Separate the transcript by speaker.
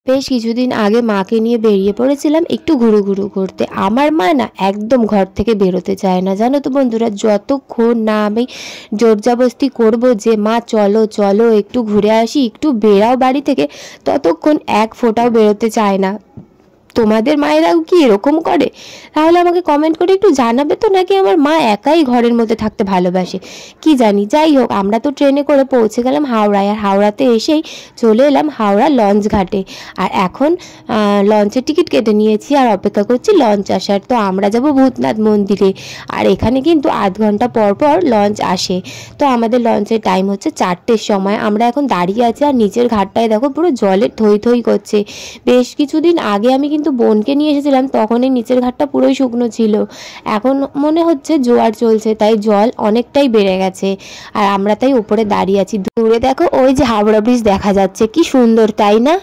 Speaker 1: বেশ কিছুদিন আগে মাকে নিয়ে বেরিয়ে পড়েছিলাম একটু ঘুরু করতে। আমার মা না একদম ঘর থেকে বেরোতে চায় না, জানো তো বন্ধুরা। যতক্ষণ না আমি জোরজাবস্তি করব যে মা চলো চলো একটু ঘুরে আসি, একটু বেরাও বাড়ি থেকে, ততক্ষণ এক ফোঁটাও বেরোতে চায় না। তোমাদের মায়েরাও কি এরকম করে? তাহলে আমাকে কমেন্ট করে একটু জানাবে তো, নাকি আমার মা একাই ঘরের মধ্যে থাকতে ভালোবাসে, কি জানি। যাই হোক, আমরা তো ট্রেনে করে পৌঁছে গেলাম হাওড়ায়, আর হাওড়াতে এসেই চলে এলাম হাওড়া লঞ্চ ঘাটে। আর এখন লঞ্চের টিকিট কেটে নিয়েছি আর অপেক্ষা করছি লঞ্চ আসার। তো আমরা যাব ভূতনাথ মন্দিরে, আর এখানে কিন্তু আধ ঘন্টা পর পর লঞ্চ আসে। তো আমাদের লঞ্চের টাইম হচ্ছে 4টের সময়। আমরা এখন দাঁড়িয়ে আছি, আর নিচের ঘাটটায় দেখো পুরো জলে থই থই করছে। বেশ কিছুদিন আগে আমি কিন্তু বোনকে নিয়ে এসেছিলাম, তখন এই নিচের ঘাটটা পুরোই শুকনো ছিল। এখন মনে হচ্ছে জোয়ার চলছে, তাই জল অনেকটাই বেড়ে গেছে। আর আমরা তাই উপরে দাঁড়িয়ে আছি। দূরে দেখো ওই যে হাওড়া ব্রিজ দেখা যাচ্ছে, কি সুন্দর তাই না?